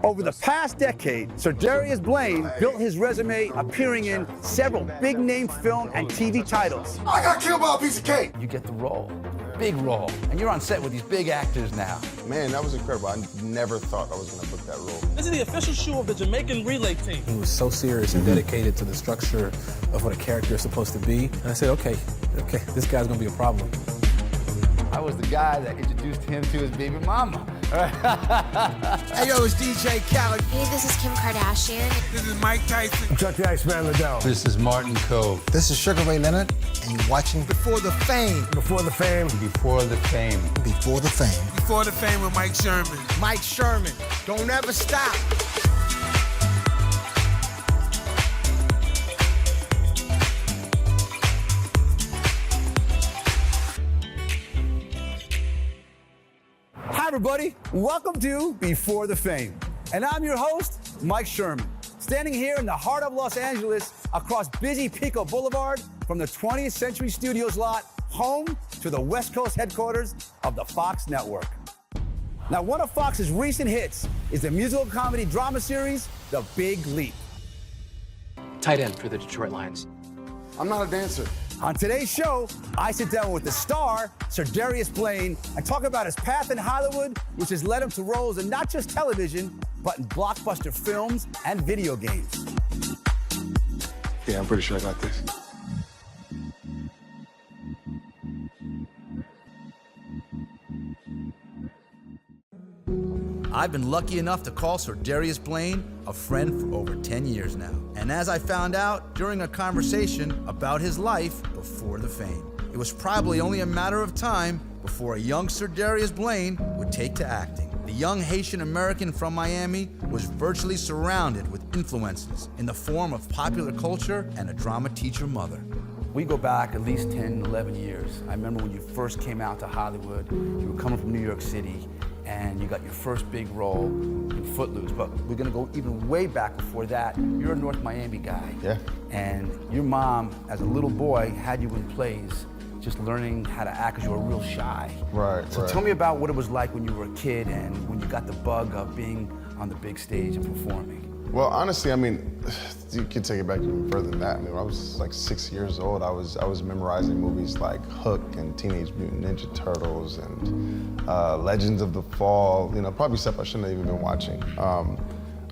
Over the past decade, Sir Darius Blaine built his resume appearing in several big-name film and TV titles. I got killed by a piece of cake. You get the role, big role, and you're on set with these big actors now. Man, that was incredible. I never thought I was going to book that role. This is the official shoe of the Jamaican relay team. He was so serious and dedicated to the structure of what a character is supposed to be. And I said, okay, this guy's going to be a problem. I was the guy that introduced him to his baby mama. Hey, yo, it's DJ Khaled. Hey, this is Kim Kardashian. This is Mike Tyson. I'm Chuck the Iceman Liddell. This is Martin Cove. This is Sugar Ray Leonard, and you're watching Before the Fame. Before the Fame. Before the Fame. Before the Fame. Before the Fame with Mike Sherman. Mike Sherman. Don't ever stop. Hi, everybody. Welcome to Before the Fame. And I'm your host, Mike Sherman, standing here in the heart of Los Angeles across busy Pico Boulevard from the 20th Century Studios lot, home to the West Coast headquarters of the Fox Network. Now, one of Fox's recent hits is the musical comedy drama series, The Big Leap. Tight end for the Detroit Lions. I'm not a dancer. On today's show, I sit down with the star, Sir Darius Blaine, and talk about his path in Hollywood, which has led him to roles in not just television, but in blockbuster films and video games. Yeah, I'm pretty sure I got this. I've been lucky enough to call Sir Darius Blaine a friend for over 10 years now. And as I found out during a conversation about his life before the fame, it was probably only a matter of time before a young Sir Darius Blaine would take to acting. The young Haitian American from Miami was virtually surrounded with influences in the form of popular culture and a drama teacher mother. We go back at least 10, 11 years. I remember when you first came out to Hollywood, you were coming from New York City, and you got your first big role in Footloose, but we're gonna go even way back before that. You're a North Miami guy. Yeah. And your mom, as a little boy, had you in plays, just learning how to act because you were real shy. Right, So right. tell me about what it was like when you were a kid and when you got the bug of being on the big stage and performing. Well, honestly, I mean, you could take it back even further than that. I mean, when I was like 6 years old, I was memorizing movies like Hook and Teenage Mutant Ninja Turtles and Legends of the Fall. You know, probably stuff I shouldn't have even been watching.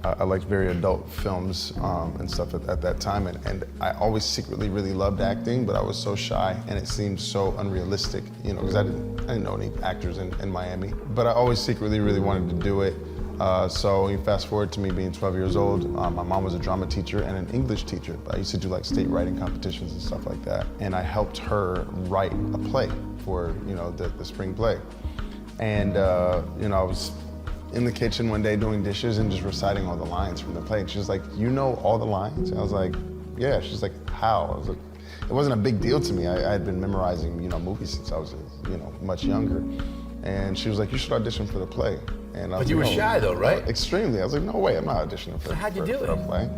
I liked very adult films and stuff at that time, and I always secretly really loved acting, but I was so shy, and it seemed so unrealistic, you know, because I didn't know any actors in Miami. But I always secretly really wanted to do it. So you fast forward to me being 12 years old. My mom was a drama teacher and an English teacher. I used to do like state writing competitions and stuff like that. And I helped her write a play for, you know, the spring play. And, you know, I was in the kitchen one day doing dishes and just reciting all the lines from the play. And she was like, "You know all the lines?" And I was like, "Yeah." She's like, "How?" I was like, it wasn't a big deal to me. I had been memorizing, you know, movies since I was, you know, much younger. And she was like, "You should audition for the play." And I was But you like, were "Oh, shy though, right? Extremely. I was like, "No way, I'm not auditioning for, how'd you do for it? a play."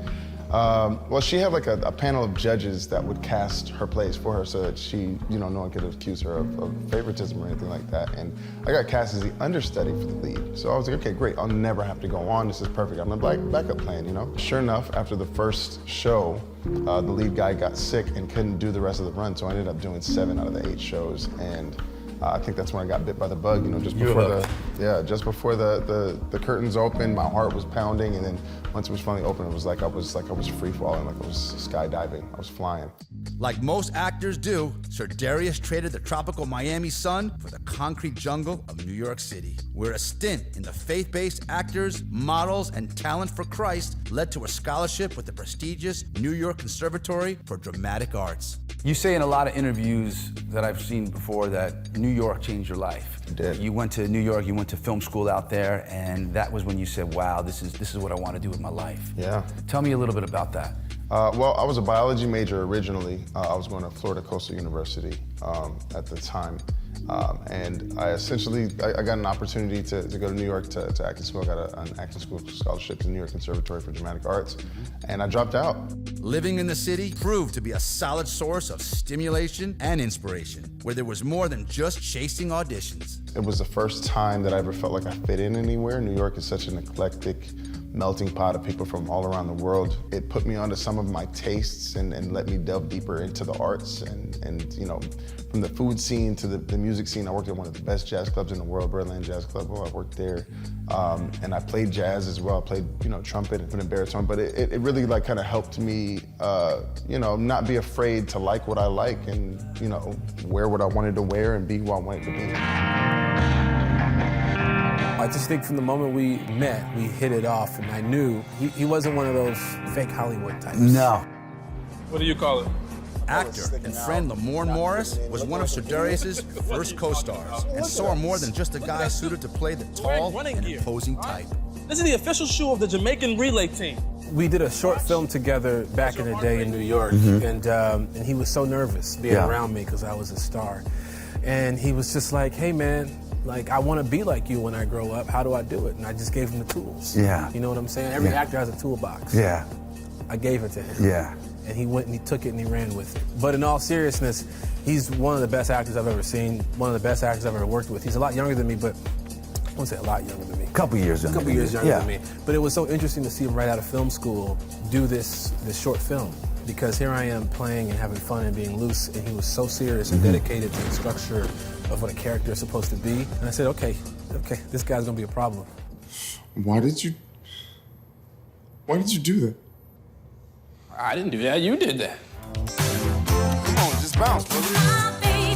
Well, she had like a panel of judges that would cast her plays for her so that she, you know, no one could accuse her of favoritism or anything like that. And I got cast as the understudy for the lead. So I was like, okay, great, I'll never have to go on. This is perfect. I'm a backup plan, you know? Sure enough, after the first show, the lead guy got sick and couldn't do the rest of the run. So I ended up doing 7 out of the 8 shows. And I think that's when I got bit by the bug, you know, just before the curtains opened, my heart was pounding, and then once it was finally open, it was like I was free falling, like I was skydiving, I was flying. Like most actors do, Sir Darius traded the tropical Miami sun for the concrete jungle of New York City, where a stint in the faith-based Actors, Models, and Talent for Christ led to a scholarship with the prestigious New York Conservatory for Dramatic Arts. You say in a lot of interviews that I've seen before that New York changed your life. It did. You went to New York, you went to film school out there, and that was when you said, wow, this is what I want to do with my life. Yeah. Tell me a little bit about that. Well, I was a biology major originally. I was going to Florida Coastal University at the time. And I got an opportunity to go to New York to acting school. I got an acting school scholarship to the New York Conservatory for Dramatic Arts, and I dropped out. Living in the city proved to be a solid source of stimulation and inspiration, where there was more than just chasing auditions. It was the first time that I ever felt like I fit in anywhere. New York is such an eclectic melting pot of people from all around the world. It put me onto some of my tastes and let me delve deeper into the arts and you know, from the food scene to the music scene. I worked at one of the best jazz clubs in the world, Birdland Jazz Club. I worked there, and I played jazz as well. I played, you know, trumpet and baritone, but it really like kind of helped me, you know, not be afraid to like what I like and, you know, wear what I wanted to wear and be who I wanted to be. I just think from the moment we met, we hit it off, and I knew he wasn't one of those fake Hollywood types. No. What do you call it? Actor and friend Lamorne Morris was one of Sir Darius's first co-stars, and saw more than just a guy suited to play the tall and imposing type. This is the official shoe of the Jamaican relay team. We did a short film together back in the day in New York, and he was so nervous being around me because I was a star. And he was just like, hey man, like, I want to be like you when I grow up. How do I do it? And I just gave him the tools. Yeah. You know what I'm saying? Every actor has a toolbox. Yeah. I gave it to him. Yeah. And he went and he took it and he ran with it. But in all seriousness, he's one of the best actors I've ever seen, one of the best actors I've ever worked with. He's a lot younger than me, but I won't say a lot younger than me. Couple years younger. A couple years younger than me. But it was so interesting to see him right out of film school do this short film. Because here I am playing and having fun and being loose, and he was so serious and dedicated to the structure of what a character is supposed to be. And I said, okay, this guy's gonna be a problem. Why did you do that? I didn't do that. You did that. Come on, just bounce, brother.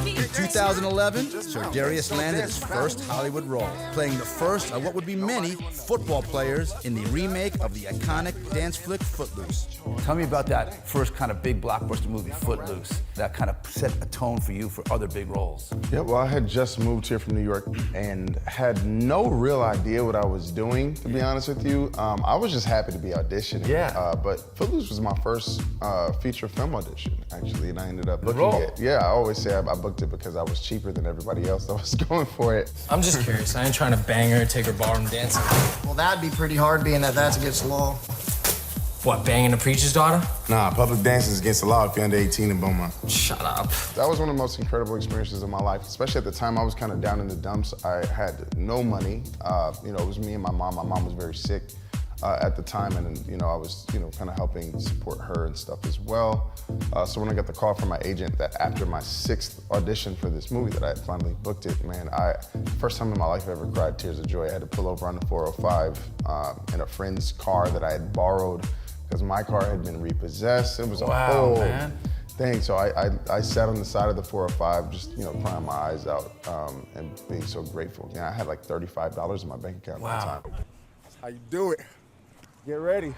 In 2011, Sir Darius landed his first Hollywood role, playing the first of what would be many football players in the remake of the iconic dance flick Footloose. Tell me about that first kind of big blockbuster movie, Footloose, that kind of set a tone for you for other big roles. Yeah, well, I had just moved here from New York and had no real idea what I was doing, to be honest with you. I was just happy to be auditioning. Yeah. But Footloose was my first feature film audition, actually, and I ended up booking role. it. Yeah, I always say I booked it because I was cheaper than everybody else that was going for it. I'm just curious. I ain't trying to bang her, take her ballroom dancing. Well, that'd be pretty hard, being that that's against the law. What, banging a preacher's daughter? Nah, public dancing is against the law if you're under 18 in Beaumont. Shut up. That was one of the most incredible experiences of my life, especially at the time I was kind of down in the dumps. I had no money. You know, it was me and my mom. My mom was very sick at the time, and you know, I was, you know, kind of helping support her and stuff as well. So when I got the call from my agent that after my 6th audition for this movie that I had finally booked it, man, first time in my life I ever cried tears of joy. I had to pull over on the 405 in a friend's car that I had borrowed because my car had been repossessed. It was a whole thing. So I sat on the side of the 405, just, you know, crying my eyes out and being so grateful. I had like $35 in my bank account at the time. That's how you do it. Get ready.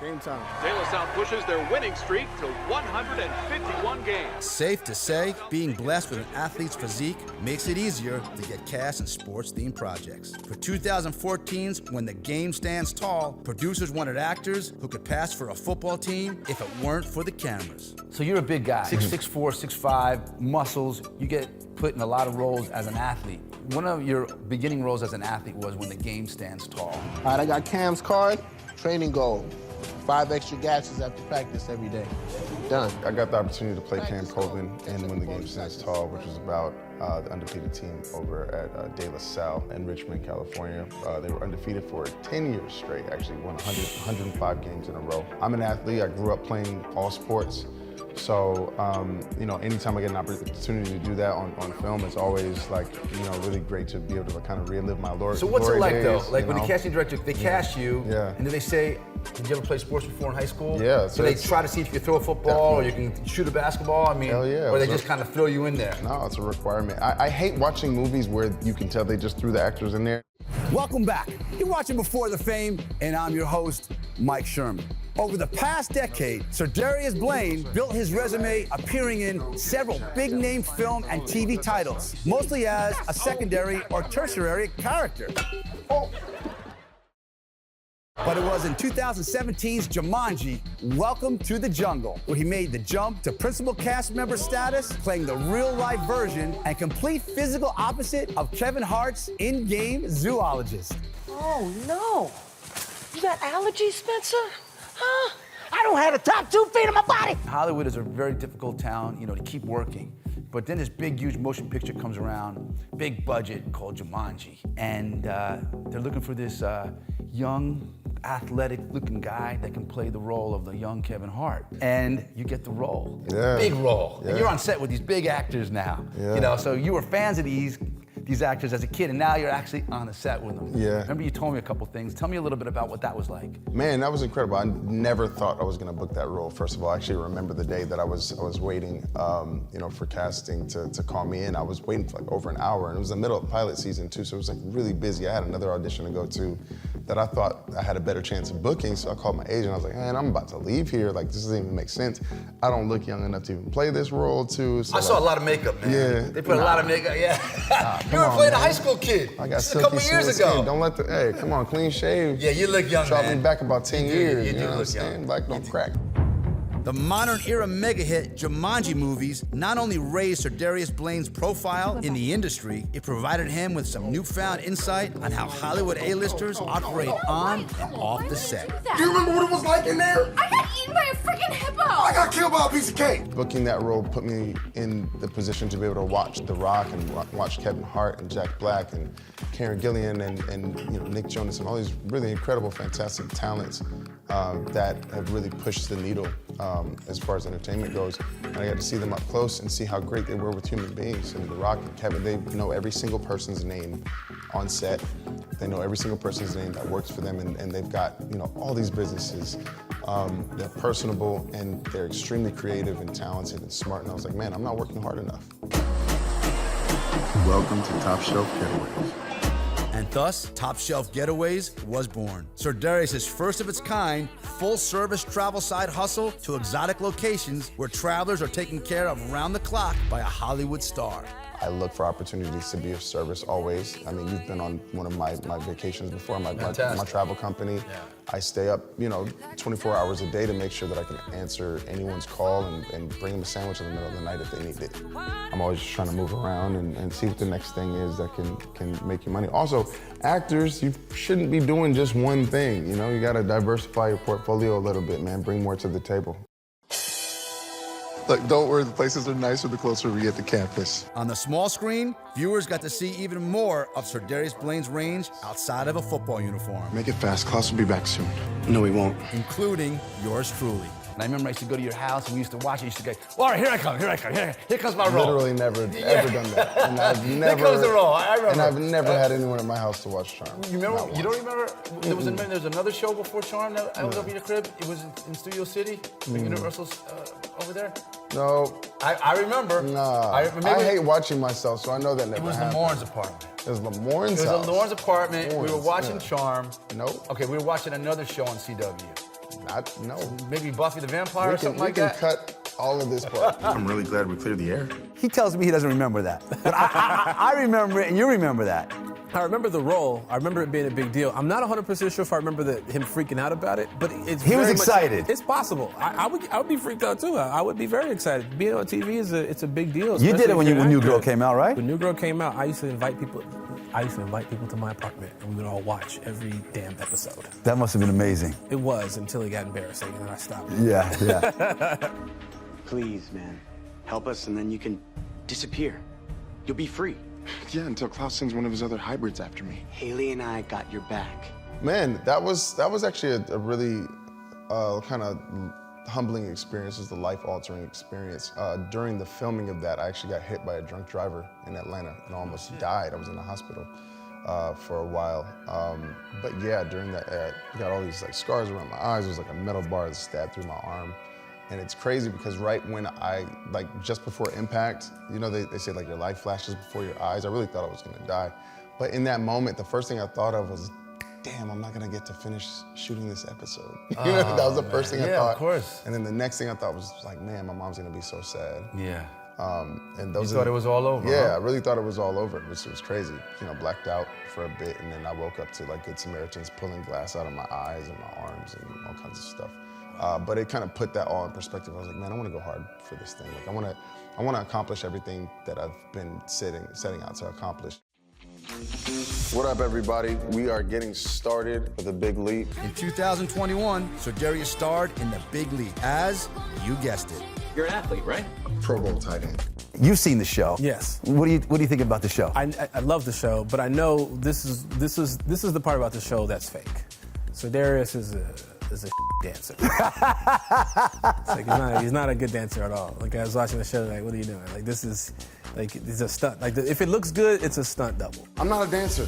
Game time. De La Salle pushes their winning streak to 151 games. Safe to say, being blessed with an athlete's physique makes it easier to get cast in sports-themed projects. For 2014's When the Game Stands Tall, producers wanted actors who could pass for a football team if it weren't for the cameras. So you're a big guy, 6'4", 6'5", muscles. You get put in a lot of roles as an athlete. One of your beginning roles as an athlete was When the Game Stands Tall. All right, I got Cam's card, training goal. 5 extra gashes after practice every day. Done. I got the opportunity to play Cam Colvin in When the Game Stands Tall, which was about the undefeated team over at De La Salle in Richmond, California. They were undefeated for 10 years straight, actually won 105 games in a row. I'm an athlete. I grew up playing all sports. So, you know, anytime I get an opportunity to do that on film, it's always like, you know, really great to be able to kind of relive my glory days. So what's it like though? Like when the casting director, they cast you, Yeah. and then they say, did you ever play sports before in high school? Yeah. So they try to see if you can throw a football or you can shoot a basketball? I mean, Hell yeah. or they just kind of throw you in there? No, it's a requirement. I hate watching movies where you can tell they just threw the actors in there. Welcome back. You're watching Before the Fame, and I'm your host, Mike Sherman. Over the past decade, Sir Darius Blaine built his resume appearing in several big-name film and TV titles, mostly as a secondary or tertiary character. But it was in 2017's Jumanji, Welcome to the Jungle, where he made the jump to principal cast member status, playing the real-life version and complete physical opposite of Kevin Hart's in-game zoologist. Oh, no. You got allergies, Spencer? Huh? I don't have the top 2 feet of my body. Hollywood is a very difficult town, you know, to keep working. But then this big, huge motion picture comes around, big budget, called Jumanji. And they're looking for this young athletic-looking guy that can play the role of the young Kevin Hart, and you get the role, Yeah. big role, Yeah. and you're on set with these big actors now. Yeah. You know, so you were fans of these actors as a kid, and now you're actually on a set with them. Yeah. Remember you told me a couple things. Tell me a little bit about what that was like. Man, that was incredible. I never thought I was gonna book that role. First of all, I actually remember the day that I was waiting, for casting to call me in. I was waiting for like over an hour, and it was the middle of pilot season too, so it was like really busy. I had another audition to go to that I thought I had a better chance of booking, so I called my agent. I was like, man, I'm about to leave here. Like, this doesn't even make sense. I don't look young enough to even play this role too. So I saw a lot of makeup, man. Yeah. They put a lot of makeup, yeah. You were on, playing a man. high school kid. I got Just a couple silky years smooth ago. skin. Don't let hey, come on, clean shave. Yeah, you look young, Shot man. me back about 10 years. You do know what I'm look saying? young. Black don't crack. The modern era mega hit Jumanji movies not only raised Sir Darius Blaine's profile in the industry, it provided him with some newfound insight on how Hollywood A-listers operate on and off the set. Do you remember what it was like in there? I got eaten by a freaking hippo! I got killed by a piece of cake. Booking that role put me in the position to be able to watch The Rock and watch Kevin Hart and Jack Black and Karen Gillan and Nick Jonas and all these really incredible, fantastic talents that have really pushed the needle as far as entertainment goes. And I got to see them up close and see how great they were with human beings. And The Rock and Kevin, they know every single person's name on set. They know every single person's name that works for them, and they've got all these businesses. They're personable and they're extremely creative and talented and smart. And I was like, man, I'm not working hard enough. Welcome to Top Shelf Getaways. And thus, Top Shelf Getaways was born. Sir Darius' first of its kind, full-service travel side hustle to exotic locations where travelers are taken care of around the clock by a Hollywood star. I look for opportunities to be of service always. I mean, you've been on one of my vacations before, my travel company. Yeah. I stay up, 24 hours a day to make sure that I can answer anyone's call and bring them a sandwich in the middle of the night if they need it. I'm always just trying to move around and see what the next thing is that can make you money. Also, actors, you shouldn't be doing just one thing. You gotta diversify your portfolio a little bit, man. Bring more to the table. Look, don't worry, the places are nicer the closer we get to campus. On the small screen, viewers got to see even more of Sir Darius Blaine's range outside of a football uniform. Make it fast, Klaus will be back soon. No, he won't. Including yours truly. And I remember I used to go to your house and we used to watch it. You used to go, all right, here I come. Here comes my role. Literally never, ever done that. And I've never, Here comes the role, I remember. And I've never had anyone at my house to watch Charm. You remember? You don't remember? There was another show before Charm that I was over your crib. It was in Studio City, Universal's over there. No. I remember. Nah. I hate watching myself, so I know that never happened. It was Lamorne's apartment. It was Lamorne's house? It was Lamorne's apartment. Lawrence, we were watching Charm. Nope. Okay, we were watching another show on CW. No. Maybe Buffy the Vampire or something like that? We can cut all of this part. I'm really glad we cleared the air. He tells me he doesn't remember that. But I remember it, and you remember that. I remember the role. I remember it being a big deal. I'm not 100% sure if I remember him freaking out about it, but it's He was excited. It's possible. I would be freaked out too. I would be very excited. Being on TV it's a big deal. You did it when New Girl came out, right? When New Girl came out, I used to invite people to my apartment, and we would all watch every damn episode. That must have been amazing. It was, until it got embarrassing, and then I stopped. Yeah. Please, man, help us, and then you can disappear. You'll be free. Yeah, until Klaus sends one of his other hybrids after me. Haley and I got your back. Man, that was actually a really kind of humbling experience. It was the life-altering experience. During the filming of that, I actually got hit by a drunk driver in Atlanta and almost died. I was in the hospital for a while. But yeah, during that, I got all these scars around my eyes. There was a metal bar that stabbed through my arm. And it's crazy because right when just before impact, they say your life flashes before your eyes. I really thought I was gonna die. But in that moment, the first thing I thought of was, damn, I'm not gonna get to finish shooting this episode. That was the first thing I thought. Yeah, of course. And then the next thing I thought was man, my mom's gonna be so sad. Yeah. And those you thought it was all over? Yeah, huh? I really thought it was all over. It was crazy. Blacked out for a bit, and then I woke up to Good Samaritans pulling glass out of my eyes and my arms and all kinds of stuff. But it kind of put that all in perspective. I was like, man, I want to go hard for this thing. I want to accomplish everything that I've been setting out to accomplish. What up, everybody? We are getting started with a big leap. In 2021, Sir Darius starred in The Big Leap as, you guessed it, You're an athlete, right? Pro Bowl tight end. You've seen the show. Yes. What do you think about the show? I love the show, but I know this is the part about the show that's fake. Sir Darius is a dancer. It's like he's not a good dancer at all. Like I was watching the show, like, what are you doing? Like this is, like, it's a stunt. Like if it looks good, it's a stunt double. I'm not a dancer.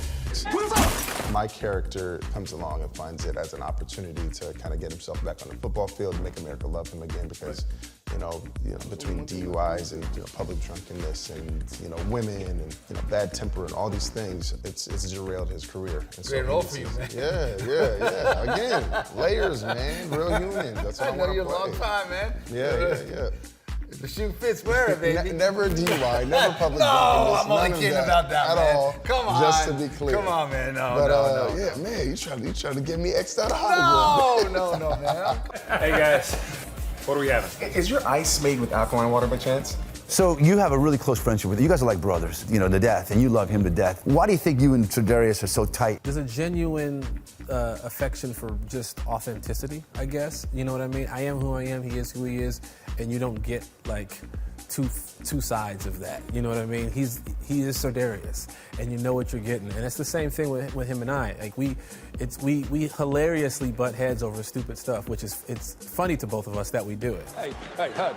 My character comes along and finds it as an opportunity to kind of get himself back on the football field and make America love him again because, between DUIs and public drunkenness and women and bad temper and all these things, it's derailed his career. And Great role for you, man. Yeah. Again, layers, man. Real human. That's what I want to play. I know you a long time, man. Yeah. The shoe fits, wear it, baby. Never a DUI, never public drunkenness. No, I'm only kidding about that, at man. all. Come on. Just to be clear. Come on, man. No. Yeah, man, you trying to get me X'd out of Hollywood. No, man. Hey, guys. What are we having? Is your ice made with alkaline water by chance? So you have a really close friendship with, you guys are like brothers, to death, and you love him to death. Why do you think you and Sir Darius are so tight? There's a genuine affection for just authenticity, I guess. You know what I mean? I am who I am, he is who he is, and you don't get like two sides of that. You know what I mean? He is Sir Darius, and you know what you're getting. And it's the same thing with him and I. Like we hilariously butt heads over stupid stuff, which is it's funny to both of us that we do it. Hey, Hud.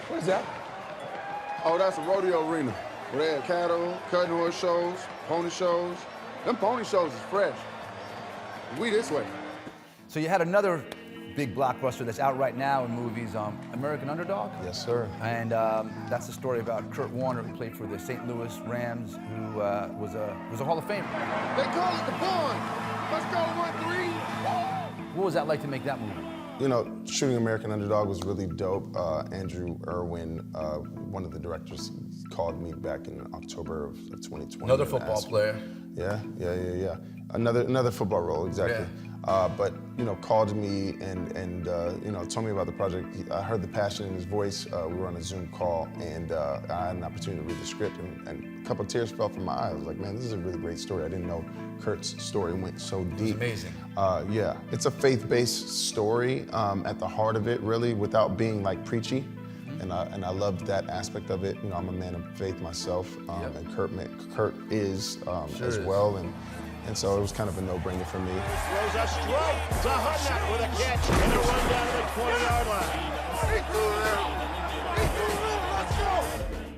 What is that? Oh, that's a rodeo arena where they have cattle, cutting horse shows, pony shows. Them pony shows is fresh. We this way. So you had another big blockbuster that's out right now in movies, American Underdog? Yes, sir. And that's the story about Kurt Warner, who played for the St. Louis Rams, who was a Hall of Famer. They call it the Bond. Let's go 1-3. What was that like to make that movie? Shooting American Underdog was really dope. Andrew Irwin, one of the directors, called me back in October of 2020. Another football player. Yeah. Another football role, exactly. Yeah. But called me and told me about the project. I heard the passion in his voice. We were on a Zoom call, and I had an opportunity to read the script, and a couple of tears fell from my eyes. I was like, man, this is a really great story. I didn't know Kurt's story went so deep. Amazing. Yeah, it's a faith-based story at the heart of it, really, without being like preachy. And I loved that aspect of it. I'm a man of faith myself, and Kurt is as well. And so it was kind of a no-brainer for me. Throws a strike to Hudnut with a catch and a run down to the 20-yard line.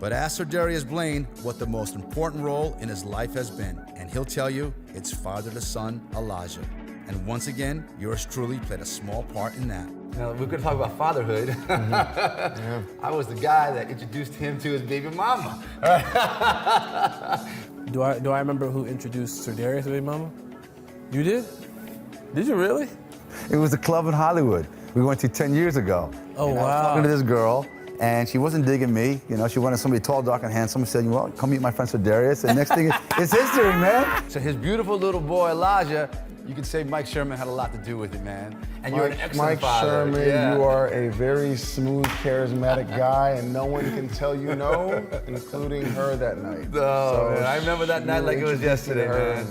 But ask Sir Darius Blaine what the most important role in his life has been, and he'll tell you it's father to son Elijah. And once again, yours truly played a small part in that. Now, we're going to talk about fatherhood. Yeah. I was the guy that introduced him to his baby mama. Do I remember who introduced Sir Darius to baby mama? You did? Did you really? It was a club in Hollywood we went to 10 years ago. Oh, and wow. I was talking to this girl, and she wasn't digging me. She wanted somebody tall, dark, and handsome. Said, well, come meet my friend Sir Darius. And next thing, it's history, man. So his beautiful little boy, Elijah, you could say Mike Sherman had a lot to do with it, man. And you're an excellent father. Mike Sherman, you are a very smooth, charismatic guy, and no one can tell you no, including her that night. Man, I remember that night like it was yesterday, man.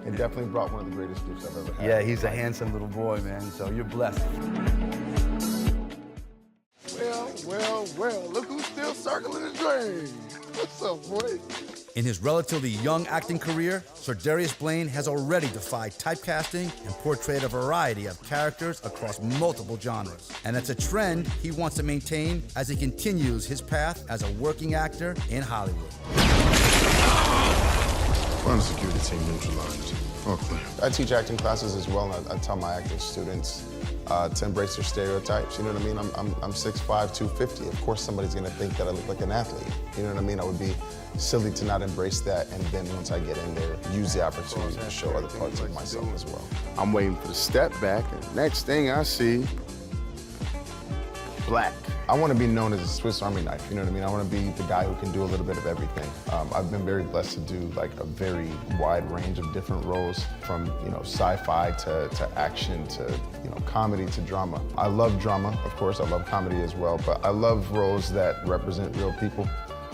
It definitely brought one of the greatest gifts I've ever had. Yeah, he's a handsome little boy, man, so you're blessed. Well, look who's still circling the drain. What's up, boy? In his relatively young acting career, Sir Darius Blaine has already defied typecasting and portrayed a variety of characters across multiple genres. And it's a trend he wants to maintain as he continues his path as a working actor in Hollywood. Fund security team neutralized. All clear. I teach acting classes as well, and I tell my acting students to embrace their stereotypes. You know what I mean? I'm 6'5", 250. Of course somebody's gonna think that I look like an athlete. You know what I mean? I would be silly to not embrace that, and then once I get in there, use the opportunity to show other parts of myself as well. I'm waiting for the step back, and next thing I see, black. I want to be known as a Swiss Army knife, you know what I mean? I want to be the guy who can do a little bit of everything. I've been very blessed to do like a very wide range of different roles, from sci-fi to action to comedy to drama. I love drama, of course. I love comedy as well, but I love roles that represent real people.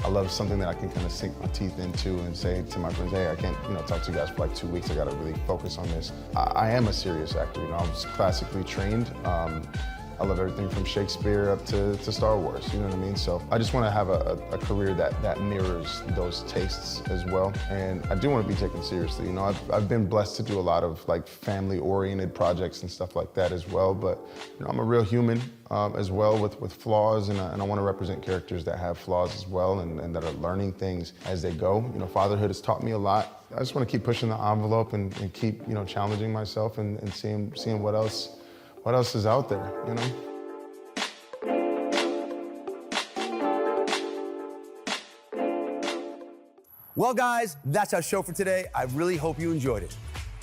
I love something that I can kind of sink my teeth into and say to my friends, hey, I can't talk to you guys for like 2 weeks. I got to really focus on this. I am a serious actor. I was classically trained. I love everything from Shakespeare up to Star Wars, you know what I mean? So I just want to have a career that mirrors those tastes as well. And I do want to be taken seriously. You know, I've been blessed to do a lot of like family-oriented projects and stuff like that as well. But you know, I'm a real human as well with flaws, and I want to represent characters that have flaws as well and that are learning things as they go. You know, fatherhood has taught me a lot. I just want to keep pushing the envelope and keep, you know, challenging myself and seeing what else is out there, you know? Well, guys, that's our show for today. I really hope you enjoyed it.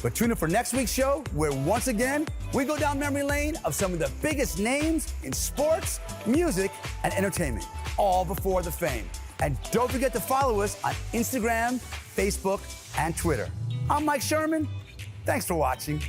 But tune in for next week's show, where once again, we go down memory lane of some of the biggest names in sports, music, and entertainment, all before the fame. And don't forget to follow us on Instagram, Facebook, and Twitter. I'm Mike Sherman. Thanks for watching.